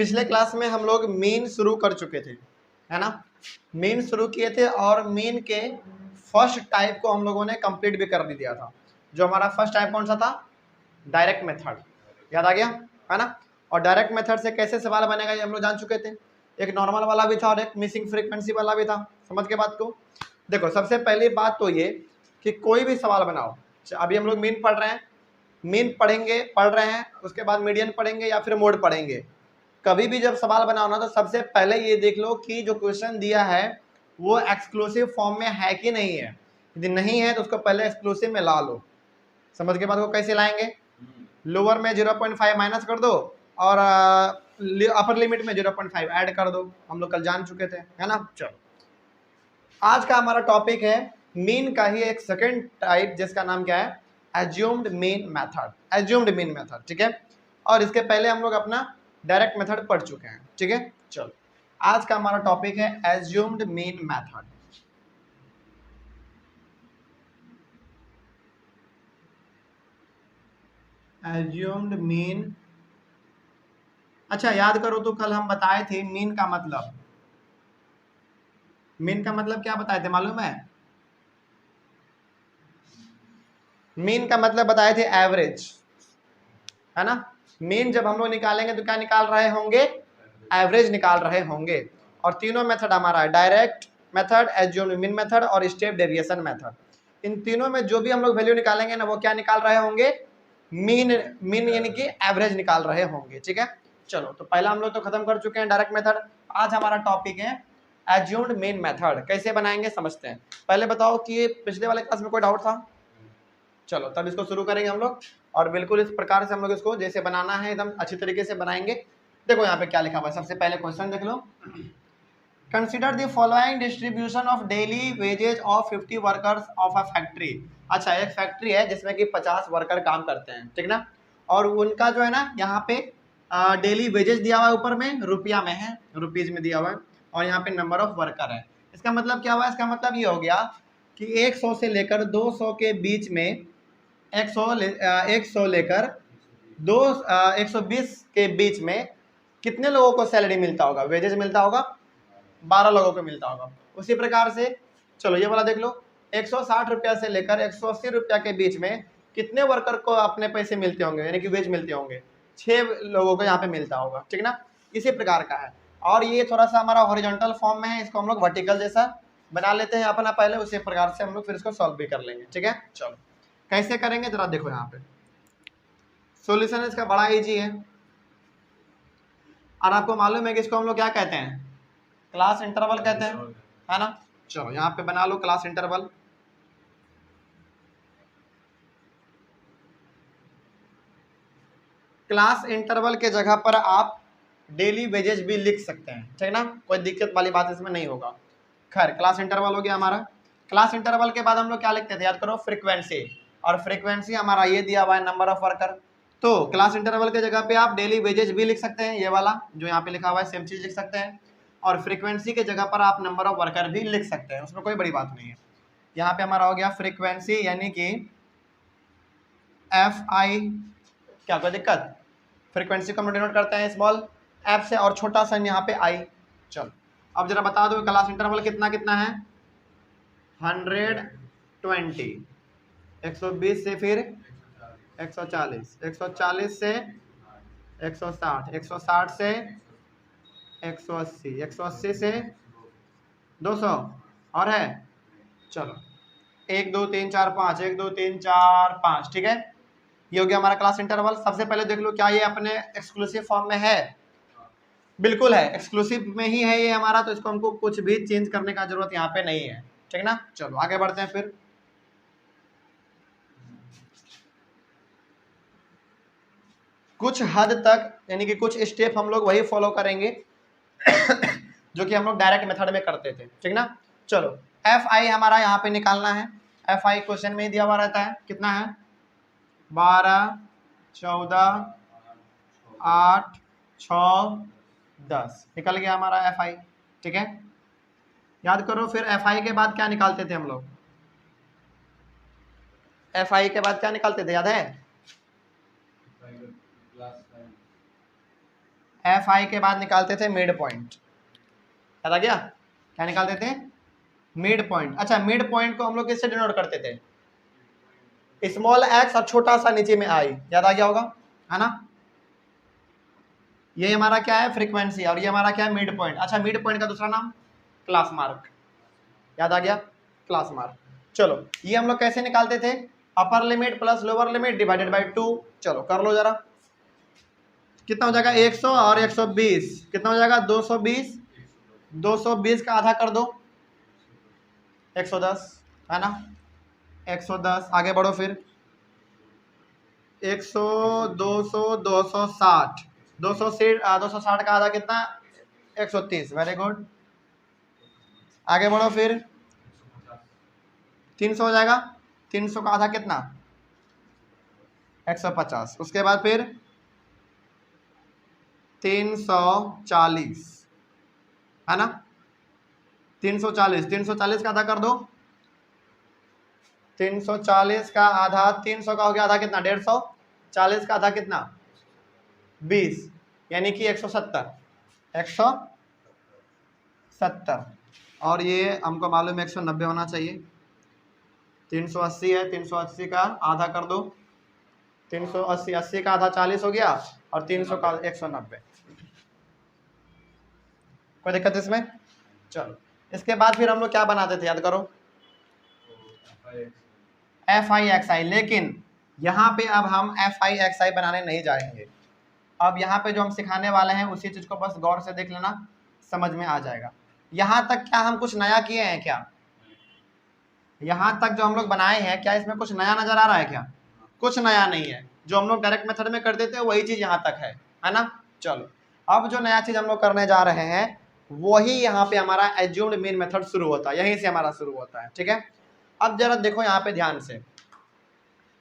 पिछले क्लास में हम लोग मीन शुरू कर चुके थे, है ना। मीन शुरू किए थे और मीन के फर्स्ट टाइप को हम लोगों ने कंप्लीट भी कर दिया था। जो हमारा फर्स्ट टाइप कौन सा था? डायरेक्ट मेथड, याद आ गया, है ना। और डायरेक्ट मेथड से कैसे सवाल बनेगा ये हम लोग जान चुके थे। एक नॉर्मल वाला भी था और एक मिसिंग फ्रीक्वेंसी वाला भी था। समझ के बात को। देखो सबसे पहली बात तो ये कि कोई भी सवाल बनाओ, अभी हम लोग मीन पढ़ रहे हैं, मीन पढ़ रहे हैं, उसके बाद मीडियन पढ़ेंगे या फिर मोड पढ़ेंगे। कभी भी जब सवाल बनाओ ना तो सबसे पहले ये देख लो कि जो क्वेश्चन दिया है वो एक्सक्लूसिव फॉर्म में है कि नहीं है। यदि नहीं है तो उसको पहले एक्सक्लूसिव में ला लो। समझ के बाद को कैसे लाएंगे? लोअर में 0.5 माइनस कर दो और अपर लिमिट में 0.5 ऐड कर दो। हम लोग कल जान चुके थे, है ना। चलो आज का हमारा टॉपिक है मीन का ही एक सेकंड टाइप जिसका नाम क्या है? Assumed mean method. Assumed mean method, ठीक है। और इसके पहले हम लोग अपना डायरेक्ट मेथड पढ़ चुके हैं, ठीक है। चलो आज का हमारा टॉपिक है assumed mean method. Assumed mean, अच्छा याद करो तो कल हम बताए थे मीन का मतलब, मीन का मतलब क्या बताए थे मालूम है? मीन का मतलब बताए थे एवरेज, है ना। मीन जब हम लोग निकालेंगे तो क्या निकाल रहे होंगे? एवरेज निकाल रहे होंगे। और तीनों मेथड हमारा है, direct method, assumed mean method और स्टेप डेविएशन मेथड। इन तीनों में जो भी हम लोग वैल्यू निकालेंगे ना वो क्या निकाल रहे होंगे? मीन। मीन यानी कि एवरेज निकाल रहे होंगे, ठीक है। चलो तो पहला हम लोग तो खत्म कर चुके हैं डायरेक्ट मेथड। आज हमारा टॉपिक है एज्यूम्ड मीन मेथड। कैसे बनाएंगे समझते हैं। पहले बताओ कि पिछले वाले क्लास में कोई डाउट था? चलो तब इसको शुरू करेंगे हम लोग और बिल्कुल इस प्रकार से हम लोग इसको जैसे बनाना है एकदम अच्छी तरीके से बनाएंगे। देखो यहाँ पे क्या लिखा हुआ है, सबसे पहले क्वेश्चन देख लो। Consider the following distribution of daily wages of 50 workers of a factory. अच्छा एक फैक्ट्री है जिसमें कि 50 वर्कर काम करते हैं, ठीक ना। और उनका जो है ना यहाँ पे डेली वेजेज दिया हुआ है, ऊपर में रुपया में है, रुपीज में दिया हुआ है। और यहाँ पे नंबर ऑफ वर्कर है। इसका मतलब क्या हुआ? इसका मतलब ये हो गया कि 100 से लेकर 200 के बीच में 100 लेकर 120 के बीच में कितने लोगों को सैलरी मिलता होगा, वेजेज मिलता होगा? 12 लोगों को मिलता होगा। उसी प्रकार से चलो ये वाला देख लो, 160 रुपया से लेकर 180 रुपया के बीच में कितने वर्कर को अपने पैसे मिलते होंगे, यानी कि वेज मिलते होंगे? 6 लोगों को यहाँ पे मिलता होगा, ठीक ना। इसी प्रकार का है। और ये थोड़ा सा हमारा हॉरिजॉन्टल फॉर्म में है, इसको हम लोग वर्टिकल जैसा बना लेते हैं अपना पहले, उसी प्रकार से हम लोग फिर इसको सॉल्व भी कर लेंगे, ठीक है। चलो कैसे करेंगे जरा देखो। यहाँ पे सॉल्यूशन इसका बड़ा इजी है और आपको मालूम है कि इसको हम लोग क्या कहते हैं? क्लास इंटरवल कहते हैं, है ना। चलो यहाँ पे बना लो क्लास इंटरवल। क्लास इंटरवल के जगह पर आप डेली वेजेज भी लिख सकते हैं, ठीक ना। कोई दिक्कत वाली बात इसमें नहीं होगा। खैर क्लास इंटरवल हो गया हमारा। क्लास इंटरवल के बाद हम लोग क्या लिखते थे याद करो? फ्रीक्वेंसी। और फ्रीक्वेंसी हमारा ये दिया हुआ है नंबर ऑफ वर्कर। तो क्लास इंटरवल के जगह पे आप डेली वेजेज भी लिख सकते हैं, ये वाला जो यहाँ पे लिखा हुआ है सेम चीज लिख सकते हैं। और फ्रीक्वेंसी के जगह पर आप नंबर ऑफ वर्कर भी लिख सकते हैं, उसमें कोई बड़ी बात नहीं है। यहाँ पे हमारा हो गया फ्रीक्वेंसी यानी कि एफ आई, क्या कोई दिक्कत? फ्रीक्वेंसी को हम डिनोट करते हैं स्मॉल एफ से और छोटा सा यहाँ पे आई। चलो अब जरा बता दो क्लास इंटरवल कितना कितना है? 120, 120 से फिर 140, 140 से 160, 160 से 180, 180 से 200 और है। चलो 1 2 3 4 5, 1 2 3 4 5, ठीक है। ये हो गया हमारा क्लास इंटरवल। सबसे पहले देख लो क्या ये अपने एक्सक्लूसिव फॉर्म में है? बिल्कुल है, एक्सक्लूसिव में ही है ये हमारा, तो इसको हमको कुछ भी चेंज करने का जरूरत यहाँ पे नहीं है, ठीक ना। चलो आगे बढ़ते हैं फिर। कुछ हद तक यानी कि कुछ स्टेप हम लोग वही फॉलो करेंगे जो कि हम लोग डायरेक्ट मेथड में करते थे, ठीक ना। चलो एफ आई हमारा यहाँ पे निकालना है। एफ आई क्वेश्चन में ही दिया हुआ रहता है, कितना है? 12, 14, 8, 6, 10 निकल गया हमारा एफ आई, ठीक है। याद करो फिर एफ आई के बाद क्या निकालते थे हम लोग? एफ आई के बाद क्या निकालते थे, याद है? एफ आई के बाद निकालते थे मिड पॉइंट, याद आ गया? क्या निकालते थे? Mid point. अच्छा, मिड पॉइंट को हम लोग किससे डिनोट करते थे? स्मॉल एक्स और छोटा सा नीचे में आई, याद आ गया होगा, है ना? ये हमारा क्या है? फ्रीक्वेंसी, और ये हमारा क्या है? Mid point. अच्छा, मिड पॉइंट का दूसरा नाम क्लास मार्क, याद आ गया? Class mark. चलो, ये हम लोग कैसे निकालते थे? Upper limit plus lower limit divided by 2। चलो कर लो जरा, कितना हो जाएगा? 100 और 120 कितना हो जाएगा? 220। 220 का आधा कर दो, 110, है ना? 110, आगे बढ़ो फिर, 100, 200, 260, 260 का आधा कितना? 130। वेरी गुड, आगे बढ़ो फिर, 300 हो जाएगा। 300 का आधा कितना? 150। उसके बाद फिर 340, है ना? 340, 340 का आधा कर दो, 340 का आधा, 300 का हो गया आधा कितना? 150। 40 का आधा कितना? 20, यानी कि 170। 170, और ये हमको मालूम है 190 होना चाहिए। 380 है, 380 का आधा कर दो, 380, 80 का आधा 40 हो गया, और 300 का 190। कोई दिक्कत इसमें? चलो, इसके बाद फिर हम लोग क्या बनाते थे, याद करो? एफ आई एक्स आई। लेकिन यहाँ पे अब हम एफ आई एक्स आई बनाने नहीं जाएंगे। अब यहाँ पे जो हम सिखाने वाले हैं उसी चीज को बस गौर से देख लेना, समझ में आ जाएगा। यहाँ तक क्या हम कुछ नया किए हैं क्या? यहाँ तक जो हम लोग बनाए हैं, क्या इसमें कुछ नया नजर आ रहा है क्या? कुछ नया नहीं है। जो हम लोग डायरेक्ट मेथड में कर देते हैं वही चीज यहाँ तक है ना? चलो, अब जो नया चीज हम लोग करने जा रहे हैं वही यहाँ पे हमारा एज्यूम्ड मीन मेथड शुरू होता है, यहीं से हमारा शुरू होता है। ठीक है, अब जरा देखो यहाँ पे ध्यान से,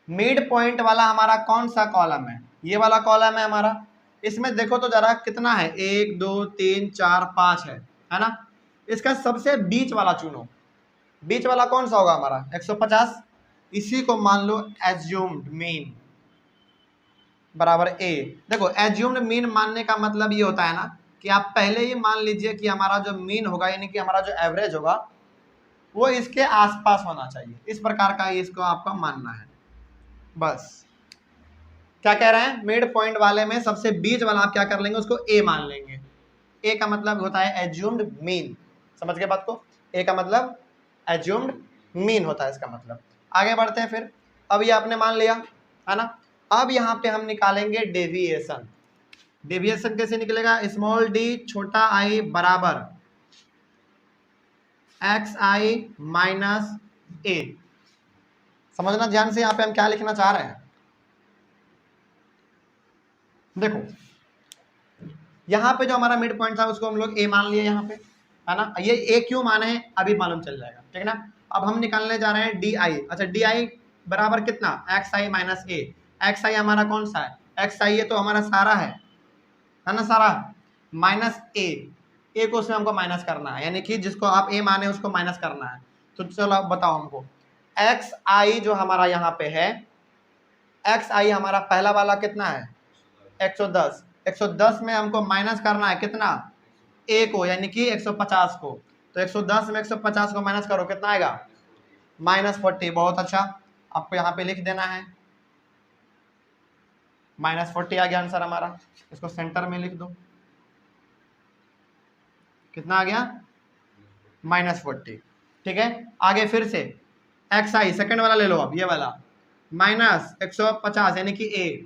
मिड पॉइंट वाला हमारा कौन सा कॉलम है? ये वाला कॉलम है हमारा। इसमें देखो तो जरा कितना है? 1 2 3 4 5 है ना? इसका सबसे बीच वाला चुनो। बीच वाला कौन सा होगा हमारा? 150। इसी को मान लो एज्यूम्ड मीन बराबर ए। देखो, एज्यूम्ड मीन मानने का मतलब ये होता है ना कि आप पहले ही मान लीजिए कि हमारा जो मीन होगा, यानी कि हमारा जो एवरेज होगा, वो इसके आसपास होना चाहिए। इस प्रकार का इसको आपका मानना है। बस क्या कह रहे हैं? मिड पॉइंट वाले में सबसे बीच वाला आप क्या कर लेंगे? उसको ए मान लेंगे। ए का मतलब होता है एज्यूम्ड मीन। समझ गए बात को? ए का मतलब एज्यूम्ड मीन होता है इसका मतलब। आगे बढ़ते हैं फिर। अब ये आपने मान लिया, है ना? अब यहाँ पे हम निकालेंगे डेविएशन। डेविएशन कैसे निकलेगा? स्मॉल डी छोटा आई बराबर एक्स आई माइनस ए। समझना ध्यान से, यहाँ पे हम क्या लिखना चाह रहे हैं। देखो, यहाँ पे जो हमारा मिड पॉइंट था उसको हम लोग ए मान लिए यहाँ पे, है ना? ये ए क्यों माने अभी मालूम चल जाएगा, ठीक है ना? अब हम निकालने जा रहे हैं डी आई। अच्छा, डी आई बराबर कितना? एक्स आई माइनस ए। एक्स आई हमारा कौन सा है? एक्स आई ये तो हमारा सारा है ना? सारा माइनस ए को उसमें हमको माइनस करना है, यानी कि जिसको आप ए माने उसको माइनस करना है। तो चलो आप बताओ हमको, एक्स आई जो हमारा यहाँ पे है, एक्स आई हमारा पहला वाला कितना है? 110। 110 में हमको माइनस करना है कितना? ए को, यानी कि 150 को। तो 110 में 150 को माइनस करो, कितना आएगा? -40। बहुत अच्छा, आपको यहाँ पे लिख देना है -40 आ गया आंसर हमारा। इसको सेंटर में लिख दो, कितना आ गया? -40। ठीक है, आगे फिर से एक्स आई सेकेंड वाला ले लो, अब ये वाला -150 यानी कि ए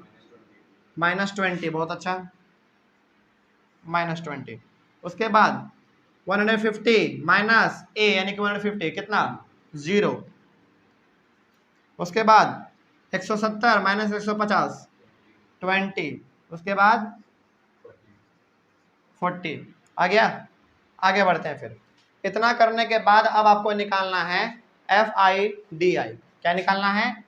-20। बहुत अच्छा, -20। उसके बाद 150 माइनस ए यानी कि 150 कितना? 0। उसके बाद 170 माइनस 150 20। उसके बाद 40 आ गया। आगे बढ़ते हैं फिर। इतना करने के बाद अब आपको निकालना है एफ आई डी आई। क्या निकालना है?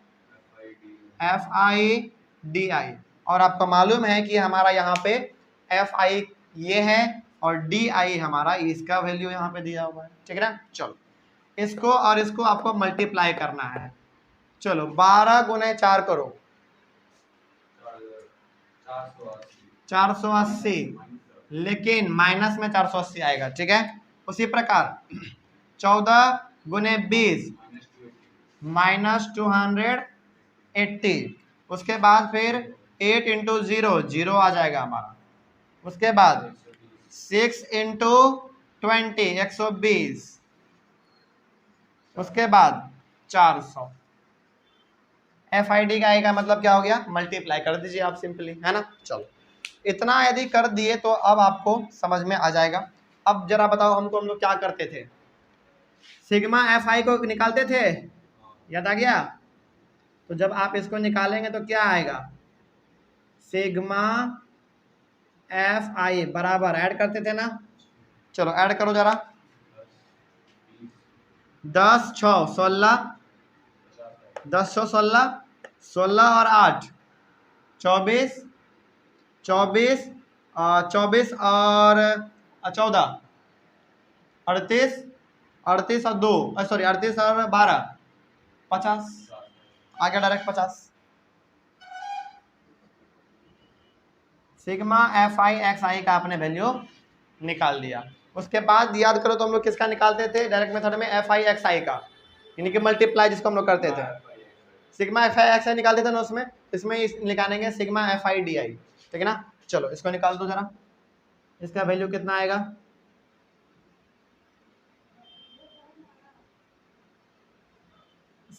F I D I. और आपको मालूम है कि हमारा यहाँ पे एफ आई ये है और डी आई हमारा इसका वैल्यू यहाँ पे दिया हुआ है, ठीक है ना? चलो, इसको और इसको आपको मल्टीप्लाई करना है। चलो, 12 गुने 4 करो, 480 लेकिन माइनस में 480 आएगा, ठीक है। उसी प्रकार 14 गुने 20 माइनस 280, उसके बाद फिर 8 इंटू 0 0 आ जाएगा हमारा, उसके बाद 6 इंटू 20 120, उसके बाद 400। FID का आएगा मतलब क्या हो गया, मल्टीप्लाई कर दीजिए आप सिंपली, है ना। चलो इतना यदि कर दिए तो अब आपको समझ में आ जाएगा। अब जरा बताओ हमको, हम लोग क्या करते थे, सिग्मा FI को निकालते थे, याद आ गया। तो जब आप इसको निकालेंगे तो क्या आएगा, सिग्मा FI बराबर ऐड करते थे ना, चलो ऐड करो जरा, 10 6 16, 10 6 16, 16 और 8 24, 24 24 और 14 38, 38 और 2 सॉरी 38 और 12 50, आ गया डायरेक्ट 50। सिग्मा FI XI का आपने वैल्यू निकाल दिया। उसके बाद याद करो तो हम लोग किसका निकालते थे डायरेक्ट मेथड में, FI XI का, यानी कि मल्टीप्लाई जिसको हम लोग करते थे, सिग्मा FI XI निकालते थे ना उसमें, इसमें निकालेंगे सिग्मा FI DI, ठीक है ना। चलो इसको निकाल दो जरा, इसका वैल्यू कितना आएगा,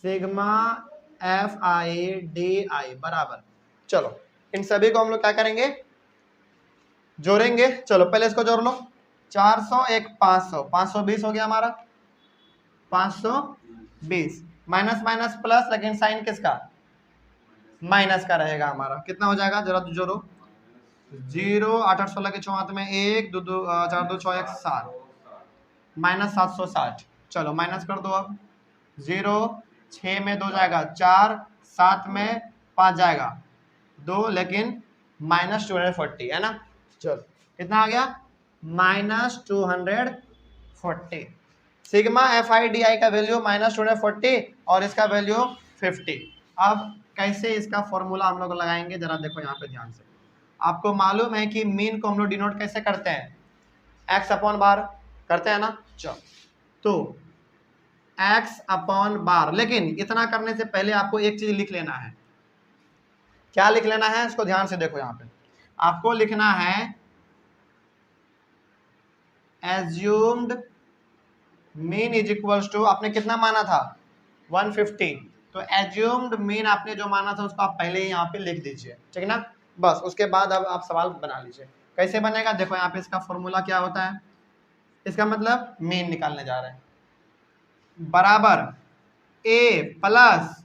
सिग्मा FI DI बराबर, चलो इन सभी को हम लोग क्या करेंगे, जोड़ेंगे। चलो पहले इसको जोड़ लो, 400 एक 500, 520 हो गया हमारा, 520 माइनस माइनस प्लस, लेकिन साइन किसका, माइनस का रहेगा हमारा, कितना हो जाएगा जरा जोड़ो, 0 8 8 16 के चौहाथ में 1 2 2 4 2 6 1 7 माइनस 760। चलो माइनस कर दो, अब 0 6 में 2 जाएगा 4, 7 में 5 जाएगा 2, लेकिन माइनस 240 है ना। चलो कितना आ गया, माइनस 240। सिग्मा FI DI का वैल्यू माइनस 240 और इसका वैल्यू 50। अब कैसे इसका फॉर्मूला हम लोग लगाएंगे, जरा देखो यहाँ पे ध्यान से। आपको मालूम है कि मीन को हम लोग डिनोट कैसे करते हैं, x अपॉन बार करते हैं ना। चलो तो x अपॉन बार, लेकिन इतना करने से पहले आपको एक चीज लिख लेना है। क्या लिख लेना है, इसको ध्यान से देखो, यहाँ पे आपको लिखना है assumed mean is equals to, आपने कितना माना था 150, तो एज्यूम्ड मीन आपने जो माना था उसको आप पहले ही यहाँ पे लिख दीजिए, ठीक है ना। बस उसके बाद अब आप सवाल बना लीजिए। कैसे बनेगा, देखो यहाँ पे इसका फॉर्मूला क्या होता है, इसका मतलब मीन निकालने जा रहे हैं, बराबर a plus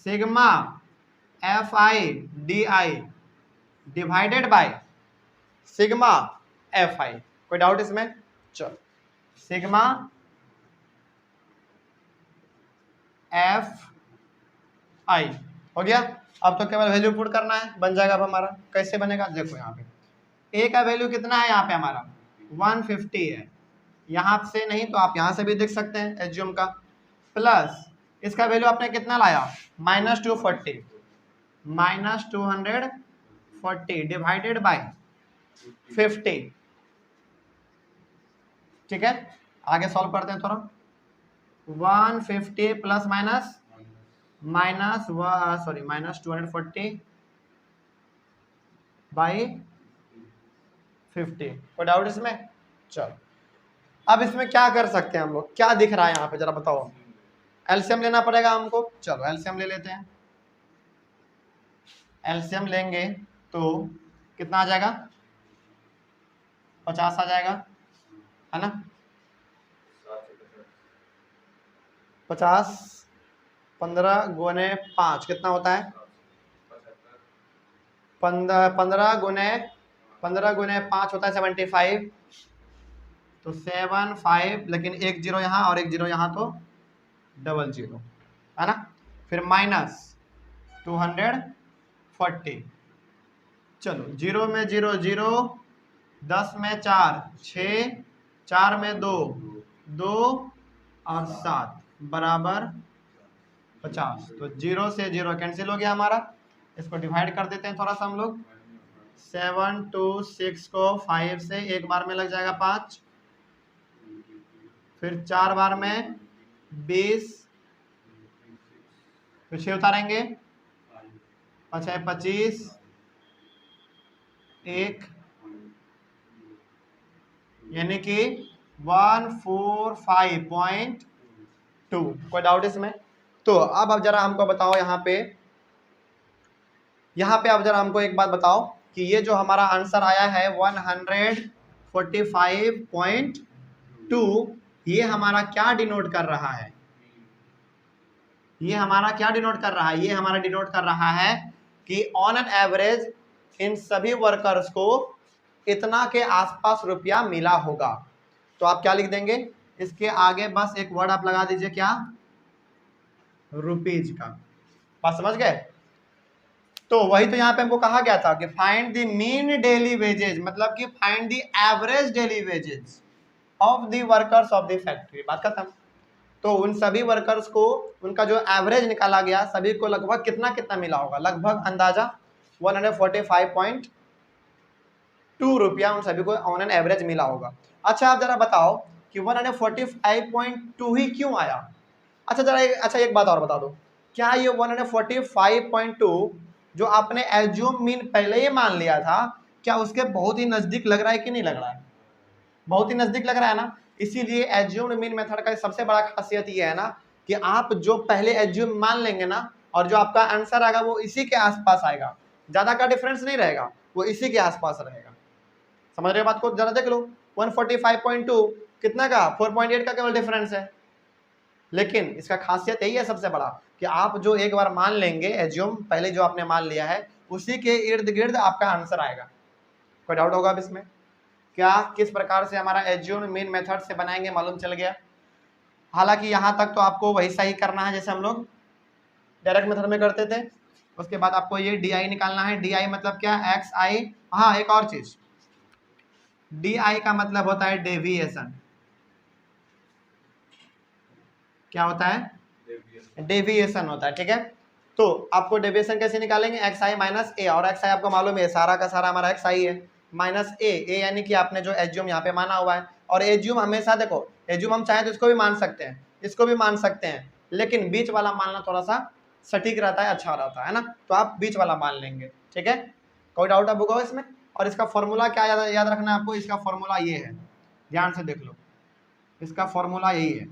sigma FI DI divided by sigma FI। कोई डाउट इसमें, चलो सिग्मा FI हो गया। अब तो केवल वैल्यू पुट करना है, बन जाएगा अब हमारा। कैसे बनेगा, देखो यहाँ पे a का वैल्यू कितना है, यहाँ पे हमारा 150 है, यहाँ से नहीं तो आप यहाँ से भी देख सकते हैं एज्यूम का, प्लस इसका वैल्यू आपने कितना लाया माइनस 240, माइनस 240 डिवाइडेड बाय 50, ठीक है। आगे सॉल्व करते हैं थोड़ा, 150 plus minus minus sorry minus 240 by 50। कोई डाउट इसमें, चलो अब इसमें क्या कर सकते हैं हम लोग, क्या दिख रहा है यहाँ पे जरा बताओ। एलसीएम लेना पड़ेगा हमको, चलो एलसीएम ले लेते हैं। एलसीएम लेंगे तो कितना आ जाएगा, 50 आ जाएगा, है ना। 50 15 गुने 5 कितना होता है, 15 गुने 5 होता है 75, तो 75, लेकिन एक जीरो यहाँ और एक जीरो यहाँ तो डबल जीरो, है ना। फिर माइनस 240, चलो 0 में 0 0, 10 में 4 6, 4 में 2 2 और 7 बराबर 50। तो 0 से 0 कैंसिल हो गया हमारा, इसको डिवाइड कर देते हैं थोड़ा सा हम लोग, 7 to 6 को 5 से एक बार में लग जाएगा 5, फिर 4 बार में 20, फिर 6 उतारेंगे, 25, 1, यानी कि 145.2। कोई डाउट इसमें? तो अब जरा हमको बताओ यहाँ पे अब जरा हमको एक बात बताओ कि ये जो हमारा आंसर आया है 145.2, ये हमारा क्या डिनोट कर रहा है? ये हमारा क्या डिनोट कर रहा है? ये हमारा डिनोट कर रहा है कि ऑन एन एवरेज इन सभी वर्कर्स को इतना के आसपास रुपया मिला होगा। तो आप क्या लिख देंगे? इसके आगे बस एक वर्ड आप लगा दीजिए, क्या? रुपीज का। बात समझ गए? तो वही तो यहाँ पे हमको कहा गया था कि find the mean daily wages, मतलब कि find the average daily wages of the workers of the factory. बात खत्म। तो उन सभी वर्कर्स को उनका जो एवरेज निकाला गया, सभी को लगभग कितना कितना मिला होगा? लगभग अंदाजा 145.2 रुपया उन सभी को ऑन एन एवरेज मिला होगा। अच्छा आप जरा बताओ कि 145.2 ही क्यों आया? अच्छा एक बात और बता दो, क्या ये 145.2 जो आपने एज्यूम मीन पहले ही मान लिया था, क्या उसके बहुत ही नजदीक लग रहा है कि नहीं लग रहा है? बहुत ही नजदीक लग रहा है ना। इसीलिए एज्यूम्ड मीन मेथड का सबसे बड़ा खासियत ये है ना कि आप जो पहले एज्यूम मान लेंगे ना, और जो आपका आंसर आएगा वो इसी के आसपास आएगा, ज्यादा का डिफरेंस नहीं रहेगा, वो इसी के आसपास रहेगा। समझ रहे हो बात को? जरा देख लो, 145.2 कितना का? 4.8 का केवल डिफरेंस है। लेकिन इसका खासियत यही है सबसे बड़ा कि आप जो एक बार मान लेंगे एज्यूम, पहले जो आपने मान लिया है, उसी के इर्द गिर्द आपका आंसर आएगा। कोई डाउट होगा अब इसमें? क्या किस प्रकार से हमारा एज्यूम मीन मेथड से बनाएंगे मालूम चल गया। हालांकि यहाँ तक तो आपको वही सही करना है जैसे हम लोग डायरेक्ट मेथड में करते थे। उसके बाद आपको ये DI निकालना है। DI मतलब क्या? XI। हाँ एक और चीज, DI का मतलब होता है डेविएशन। क्या होता है? डेविएशन होता है। ठीक है, तो आपको डेविएशन कैसे निकालेंगे? XI माइनस ए, और XI आपको मालूम है सारा का सारा हमारा XI है, माइनस ए यानी कि आपने जो एज्यूम यहाँ पे माना हुआ है। और एज्यूम हमेशा देखो, एज्यूम हम चाहें तो इसको भी मान सकते हैं, इसको भी मान सकते हैं, लेकिन बीच वाला मानना थोड़ा सा सटीक रहता है, अच्छा रहता है ना। तो आप बीच वाला मान लेंगे। ठीक है, कोई डाउट अब होगा इसमें? और इसका फॉर्मूला क्या याद रखना है आपको? इसका फॉर्मूला ये है, ध्यान से देख लो, इसका फॉर्मूला यही है,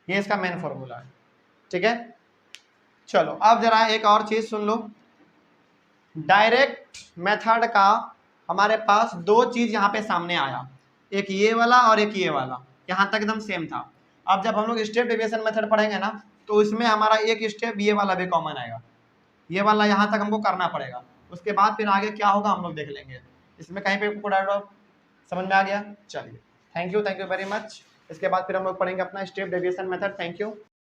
ये इसका मेन फॉर्मूला है। ठीक है, चलो अब जरा एक और चीज सुन लो। डायरेक्ट मेथड का हमारे पास दो चीज यहाँ पे सामने आया, एक ये वाला और एक ये वाला, यहाँ तक एकदम सेम था। अब जब हम लोग स्टेप डेविएशन मेथड पढ़ेंगे ना, तो इसमें हमारा एक स्टेप ये वाला भी कॉमन आएगा, ये वाला यहाँ तक हमको करना पड़ेगा। उसके बाद फिर आगे क्या होगा हम लोग देख लेंगे। इसमें कहीं पे समझ में आ गया? चलिए, थैंक यू वेरी मच। इसके बाद फिर हम लोग पढ़ेंगे अपना step deviation method. Thank you.